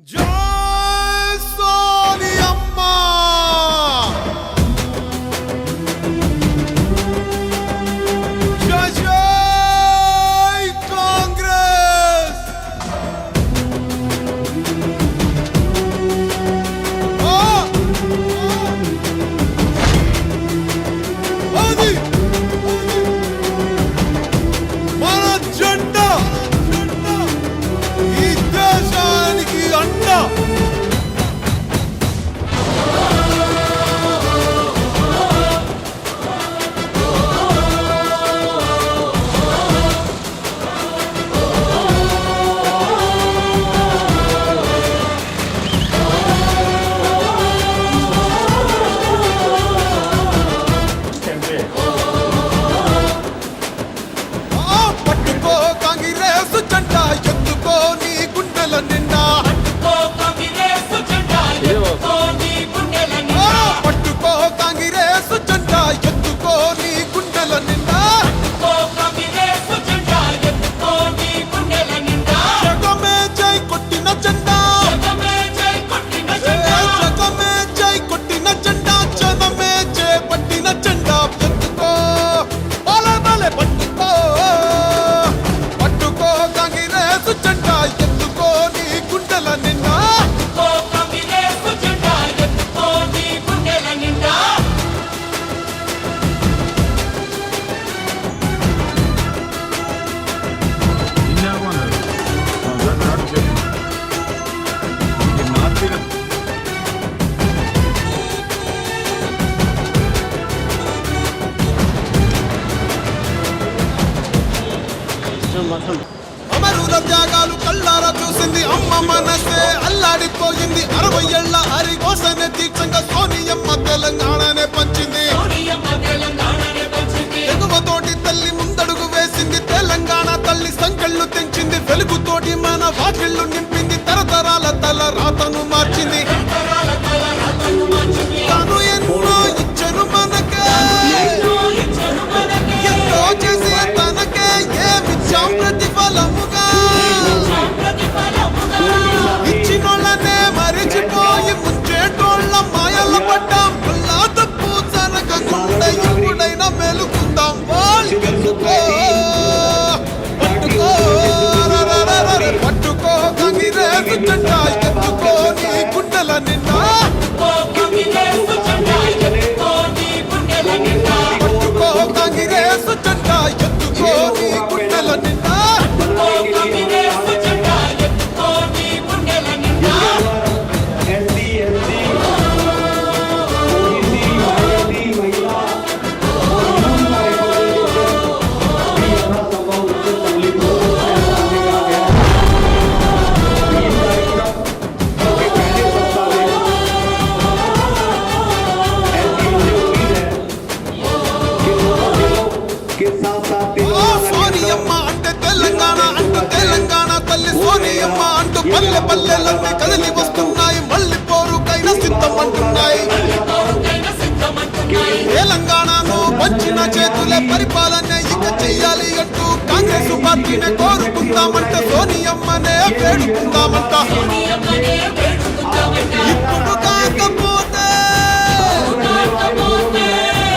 జై సోనియమ్మ జై జై కాంగ్రెస్ అది మన జెండా ఈ దేశానికి అండ పట్టుకో కాంగ్రెస్ జెండా ఎత్తుకో నీ గుండెల నిండా పట్టుకో కాంగ్రెస్ జెండా ఎత్తుకో నీ గుండెల నిండా జగమే జై కొట్టిన జెండా జగమే జై కొట్టిన జెండా జనమే జై పట్టిన జెండా ఎత్తుకో బలే బలే పట్టుకో పట్టుకో కాంగ్రెస్ జెండా ఎత్తుకో నీ గుండెల నిండా అమరుల త్యాగాలు కళ్ళారా చూసింది అమ్మ మనసే అల్లాడిపోయింది 60 ఏళ్ల హరికోసనే తీక్షంగా సోనియమ్మ తెలంగాణనే పంచింది ఎగువతోటి తల్లి ముందడుగు వేసింది తెలంగాణ తల్లి సంకెళ్ళు తెంచింది వెలుగుతోటి మన వాకిళ్ళు నింపింది తరతరాల తల రాతను మార్చింది తాను ఎన్నో ఇచ్చను మనకే ఎంతో చేసి తనకే ఏమిచ్చాం ప్రతిఫలముగా ఇచ్చినోళ్ళనే మరిచిపోయి ముంచేటోళ్ళ మాయల పడ్డాం వల్లా తప్పు జరగకుండా ఎప్పుడైనా మెలుకుందాం వాళ్ళకెందుకో పట్టుకో రరరరర పట్టుకో కాంగ్రెస్ జెండా ఎత్తుకో నీ గుండెల నిండా పట్టుకో కాంగ్రెస్ జెండా ఎత్తుకో నీ గుండెల నిండా సోనియమ్మ అంటే తెలంగాణ అంటూ తెలంగాణ తల్లి సోనియమ్మ అంటూ పల్లె పల్లెలన్నీ కదిలి వస్తున్నాయి మళ్ళీ పోరుకైనా సిద్ధమంటున్నాయి తెలంగాణను పంచిన చేతులే పరిపాలన ఇక చెయ్యాలి అంటూ కాంగ్రెస్ పార్టీనే కోరుకుందామంట సోనియమ్మనే వేడుకుందామంట ఇప్పుడు కాకపోతే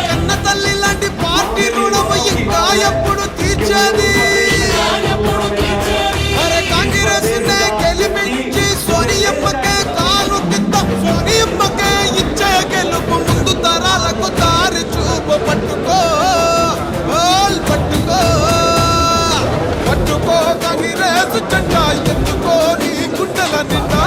కన్న తల్లి లాంటి పార్టీ రుణం ఇంకా ఎప్పుడు తీర్చేది అరే కాంగ్రెస్ నే గెలిపించి సోనియమ్మకే కాలు కిద్దాం సోనియమ్మకే ఇచ్చే గెలుపు ముందు తరాలకు దారి చూపు పట్టుకో పట్టుకో పట్టుకో కాంగ్రెస్ జెండా ఎత్తుకో నీ గుండెల నిండా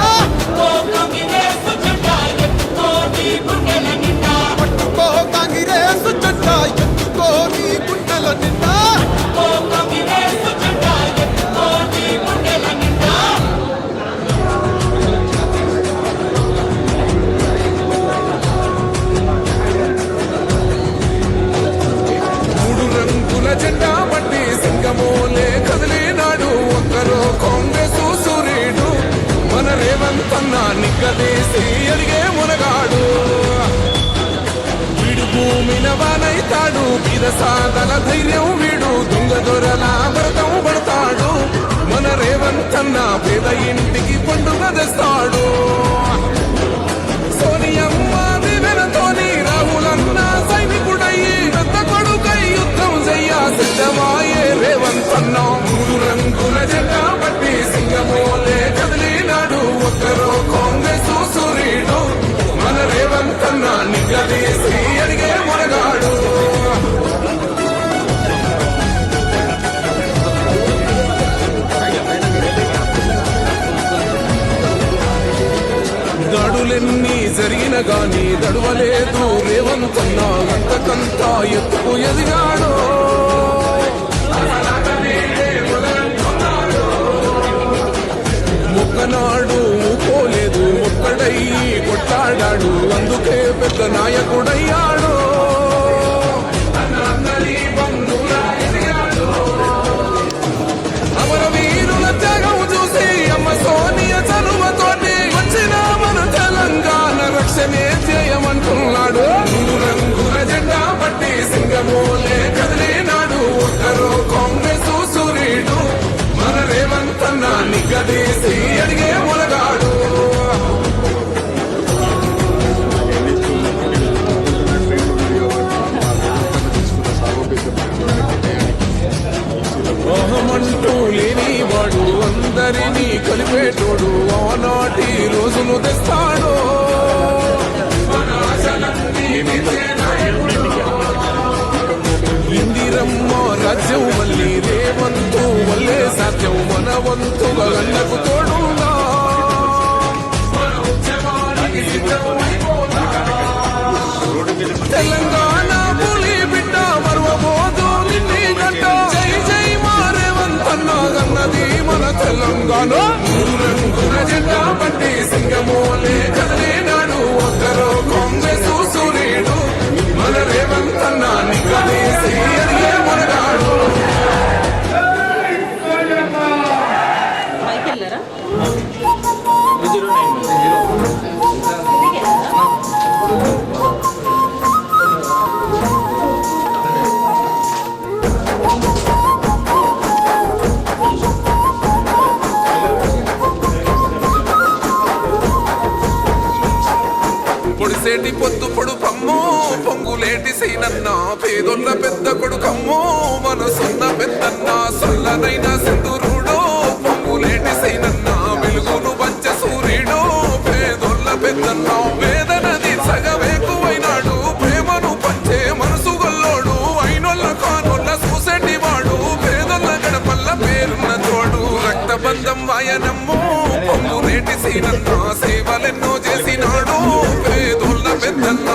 పట్టుకో కాంగ్రెస్ జెండా ఎత్తుకో నీ గుండెల నిండా మూడు రంగుల జెండా బట్టి సింగమోలే కదిలినాడు ఒక్కరో కాంగ్రెస్ సూర్యుడు మన రేవంత్ అన్న నిగ్గదీసి అడిగే మునగాడు వీడు భూమిన వానైతాడు బీద సాదల ధైర్యం వీడు దొంగ దొరల వ్రతం పడతాడు మన రేవంత్ అన్న పేద ఇంటికి పండుగ తెస్తాడు జరిగిన గాని దడవలేదు రేవంతన్నా అంతకంతా ఎత్తుకు ఎదిగాడో మొక్కనాడు పోలేదు ఒక్కడయ్యి కొట్లాడాడు అందుకే పెద్ద నాయకుడయ్యాడు అమరవీరుల త్యాగం చూసి అమ్మ సోనియ చనువతోటి వచ్చిన మన తెలంగాణ రక్షణే చేయమంటున్నాడు రంగుల జెండా పట్టి సింగమోలే కదిలినాడు ఒక్కరో కాంగ్రెస్ సూర్యుడు మన రేవంతన్న నిగ్గదీసి అడిగే మునగాడు మోహమంటూ లేనివాడు అందరినీ కలిపేటోడు ఆనాటి రోజులు తెస్తాడు ఇందిరమ్మ రాజ్యం మళ్ళీ రేవంతు వల్లే సాధ్యం మన వంతుగా గన్నకు తోడుగా తెలంగాణ పులి బిడ్డ మరువబోదు నిన్ని గంట జై జై మా రేవంతన్న గన్నది మన తెలంగాణ రంగుల జెండా పట్టి సింగమోలే కదిలినాడు ఒక్కరో కాంగ్రెస్ సూర్యుడు మన రేవంతన్న నిగ్గదీసి అడిగే మునగాడు పొడిసేటి పొద్దు పొడుపమ్మో పొంగులేటి సైనన్న పేదొల్ల పెద్ద కొడుకమ్మో మనసున్న పెద్దన్న సల్లనైన సింధురుడో పొంగులేటి సైనన్న వెలుగును పంచ సూర్యుడో పేదొల్ల పెద్దన్న వేదనది సగవేకువైనాడు ప్రేమను పంచే మనసు గొల్లోడు అయినొల్ల కానొల్ల చూసేటి వాడు పేదొల్ల గడపల్ల పేరున్న తోడు రక్తబంధం వాయనమ్మో పొంగులేటి సైనన్న సేవలెన్నో చేసినాడు పేదోళ్ళ పెద్దన్న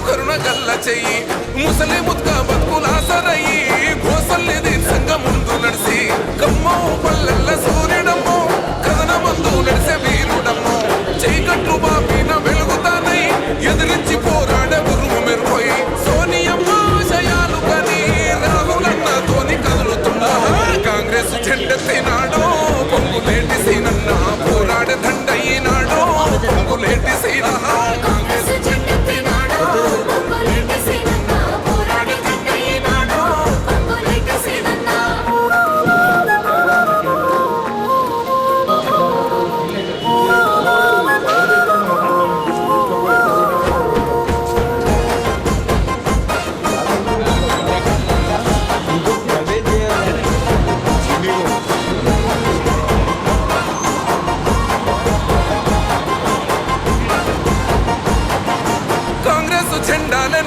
కరుణ గల్ల చెయ్యి ముసలి ముద్ద బతుకులాసరయ్యి గోసల్లిది సంగ ముందు నడిసి కమ్మో పల్లెల్ల సూర్యుడమ్మో కథన మందు నడిసే వీరుడమ్మో చీకట్లు బాపిన వెలుగుతానై ఎదిరించి పోరాడే గురువు మెరుపోయి సోనియమ్మ శయాలు కని రాహులన్నతోని కదులుతున్నా కాంగ్రెస్ చెండెత్తినాడో పొంగులేటి సీనన్న పోరాడే దండయినాడో పొంగులేటి సీన కాంగ్రెస్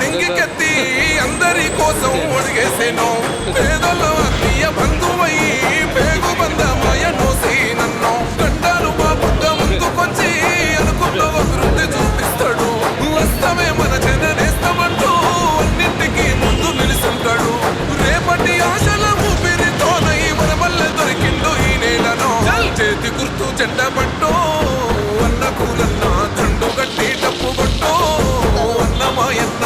నెంగికెత్తి అందరి కోసం ఒడిగేసేను పేదల ఆత్మీయ బంధువయ్యి పేగు బంధమయ నోసి నన్ను గంటాలు బాపుట్ట ముందుకొచ్చి అనుకున్న అభివృద్ధి చూపిస్తాడు వస్తమే మన జననేస్తామంటూ అన్నింటికి ముందు నిలుస్తుంటాడు రేపటి ఆశల ఊపిరితోనై మన వల్ల దొరికిండు ఈ నేలను చేతి గుర్తు చెడ్డ పట్టు అన్న కూలన్న దండు గట్టి డప్పు కొట్టు అన్నమాయన్న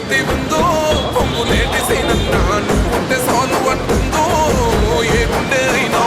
ఎదురుతి ఉందో పొంగులేటి సీనన్నా నువ్వుంటే సాలు అంటుందో ఏ గుండె అయినా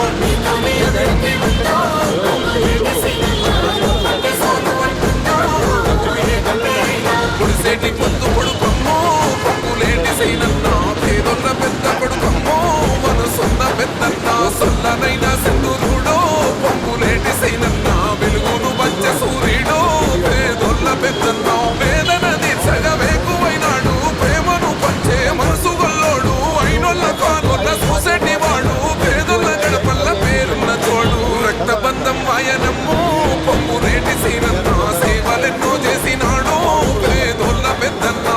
పొడిసేటి పొద్దు కొడుకమ్మో పొంగులేటి సీనన్నా పేదొల్ల పెద్ద కొడుకమ్మో మనసున్న పెద్దన్న సల్లనైన సింధురుడో పొంగులేటి సీనన్నా వెలుగును వచ్చ సూర్యుడో పేదొల్ల పెద్దన్న వేదన తీర్చగవేకువైనాడు ప్రేమను పంచే మనసు గొల్లోడు అయినొల్ల కానొల్ల చూసేటి వాడు పేదొల్ల గడపల్ల పేరున్న చోడు రక్తబంధం వాయనమ్మో పొంగులేటి సీనన్నా సేవలెన్నో చేసినాడు పేదొల్ల పెద్దన్న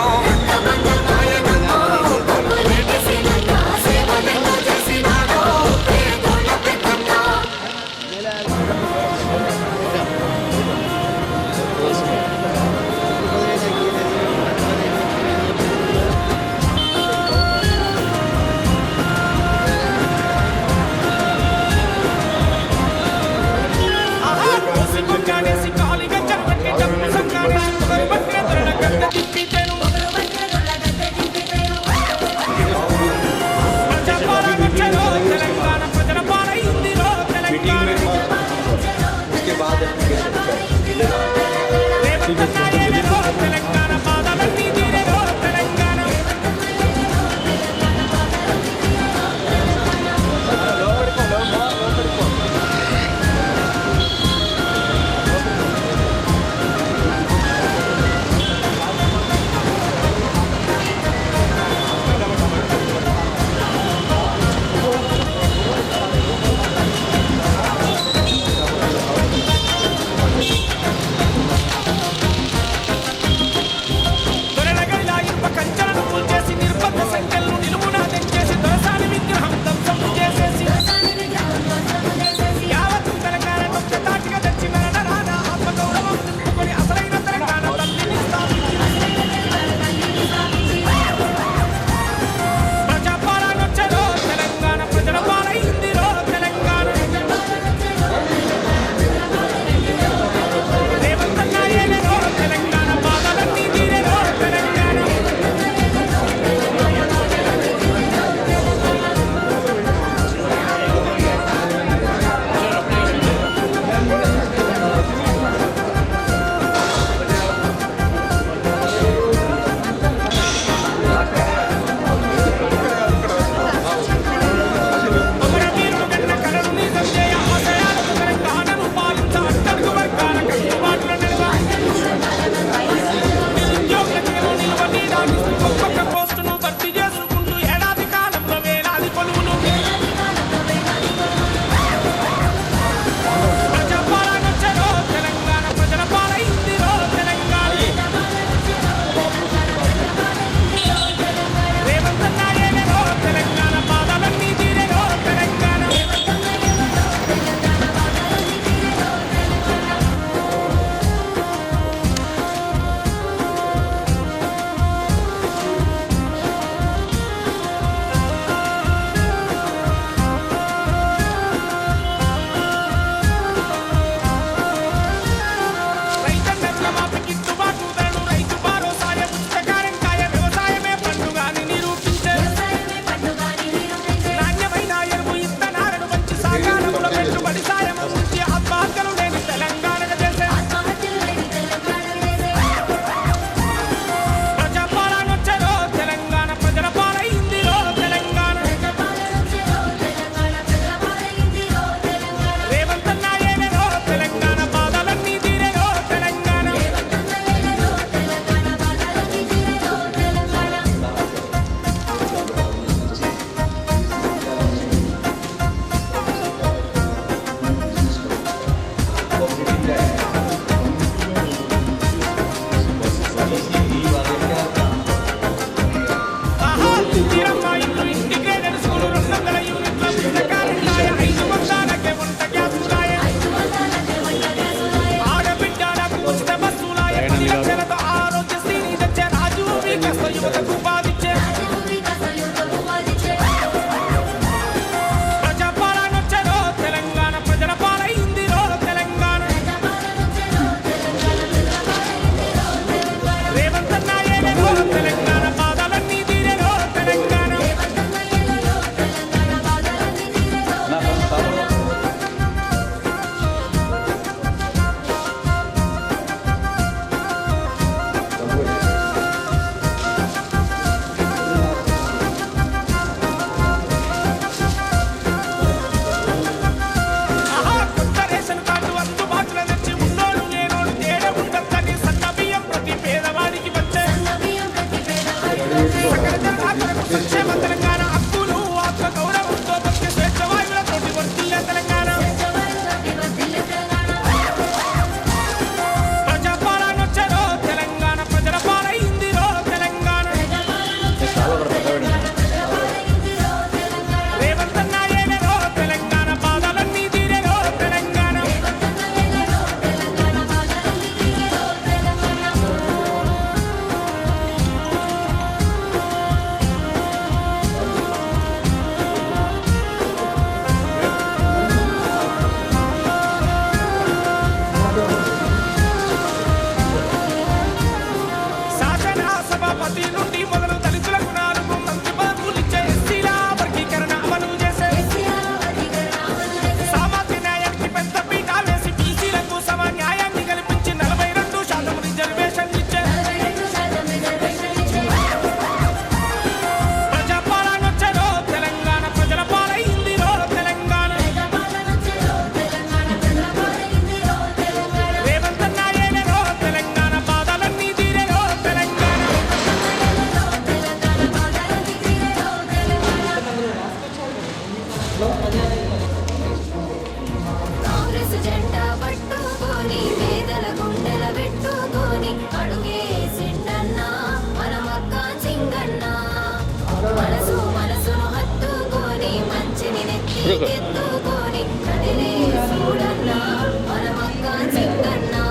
ఎత్తుకొని కదిలే చూడన్నా మనమక్క చింతన్నా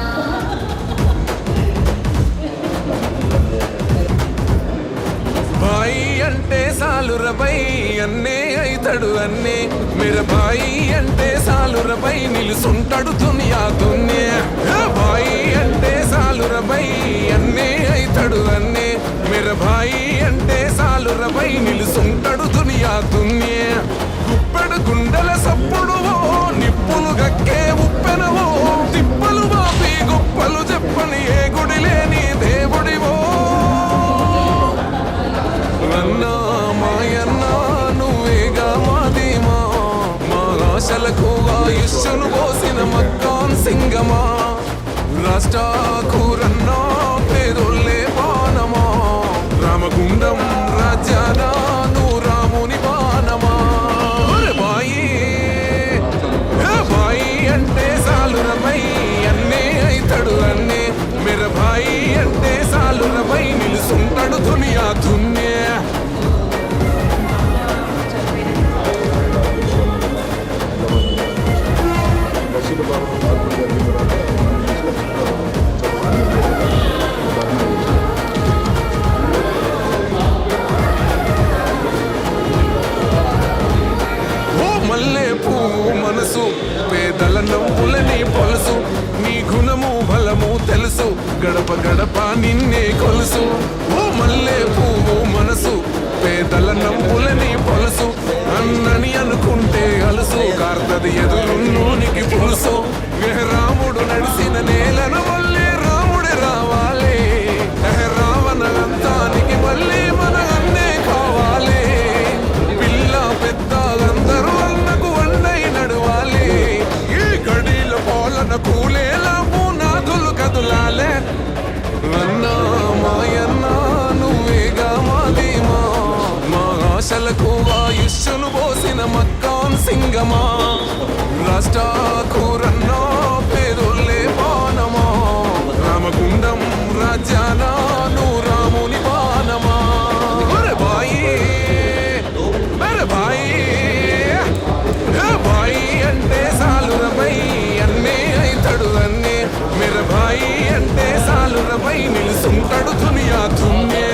బాయి అంటే సాలురబై అన్నే అయితడు అన్నే మెర బాయి అంటే సాలురబై నిలుసుంటాడు దునియా దున్నే బాయి అంటే సాలురబై అన్నే అయితడు అన్నే మెర బాయి అంటే సాలురబై నిలుసుంటాడు దునియా దున్నే గుప్పెడు గుండెల సప్పుడువో నిప్పులు గక్కే ఉప్పెనవో తిప్పలు బాపి గొప్పలు చెప్పని ఏ గుడి లేని దేవుడివో అన్నా మాయన్నా నువ్వేగా మాదేమా మా ఆశలకు ఆయుష్ను పోసిన మక్కాన్ సింగమా రాష్ట్రాకూరన్నా పేదోళ్ళే పానమా రామగుండం రాజ్యాన నువ్వు రాముని పానమా బాయి బాయి అంటే సాలురబై అన్నే అయితడు అన్నే మెర బాయి అంటే సాలురబై నిలుసుంటాడు దునియా దున్నే మల్లె పువ్వు మనసు పేదల నవ్వులని పొలుసు నీ గుణము బలము తెలుసు గడప గడప నిన్నే కొలుసు ఓ మల్లె పువ్వు మనసు పేదల నవ్వులని పొలుసు అన్నని అనుకుంటే అలుసు కార్తది ఎదురున్నోనికి పులుసు రాముడు నడిసిన నేలను మళ్ళీ రాముడే రావాలి రావణంతానికి మళ్ళీ మన అన్నే కావాలి పిల్ల పెద్ద అందరూ అన్నకు అన్నై నడవాలి ఈ గడిలో పోలన కూలేలా నాదులు కదులాలే అన్నా మాయన్నా నువ్వేగా మాదేమా మా ఆశలకు ఆయుష్ను పోసిన మక్కాన్ సింగమా రాష్ట్రాకూరన్నా పేదోళ్ళే పానమా రామగుండం రాజ్యాన నువ్వు రాముని పానమా బాయి బాయి అంటే సాలురబై అన్నే అయితడు అన్నే మెర బాయి అంటే సాలురబై నిలుసుంటాడు దునియా దున్నే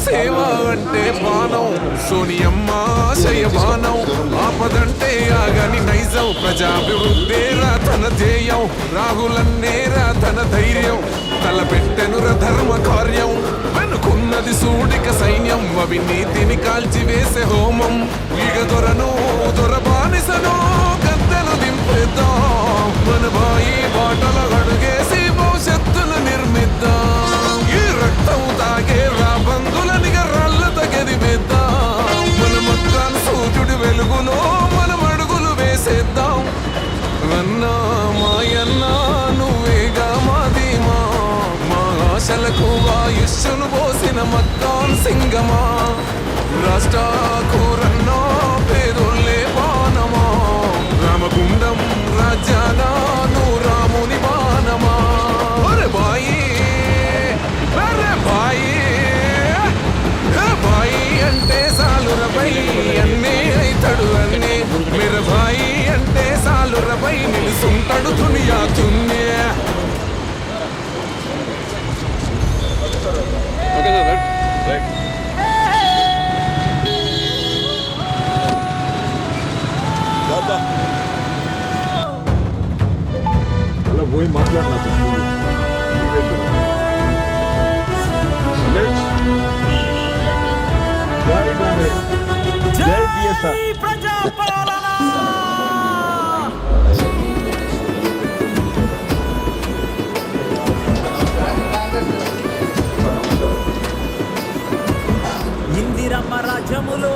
సేవ అంటే బాణం సోనియమ్మ శయమానం ఆపదంటే ఆగని నైజం ప్రజాభివృద్ధేరా తన ధ్యేయం రాహులన్నేరా తన ధైర్యం తలపెట్టెనుర ధర్మ కార్యం వెనుకున్నది సూడిక సైన్యం అవినీతిని కాల్చివేసే హోమం ఇక దొరను దొరబానిసను గద్దెలు దింపేద్దాం మన బాయి బాటల అడుగేసి భవిష్యత్తును నిర్మిద్దాం ఈ రక్తం తాగే రాబందులనిగా రాళ్ళ గదివేద్దాం మన మక్కాన్ సూర్యుడి వెలుగులో మనం అడుగులు వేసేద్దాం అన్నా మాయన్నా నువ్వేగా మాదేమా మా ఆశలకు ఆయుష్ను పోసిన మక్కాన్ సింగమా రాష్ట్రాకూరన్నా పేదోళ్ళే పానమా రామగుండం రాజ్యాన నువ్వు రాముని పానమా బాయి బాయి అంటే సాలురబై అన్నే అయితడు అన్నే మెర బాయి అంటే సాలురబై నిలుసుంటాడు దునియా దున్నే అలా పోయి మాట్లాడినా జై బిఎస్ఆర్ ఇందిరమ్మ రాజ్యములో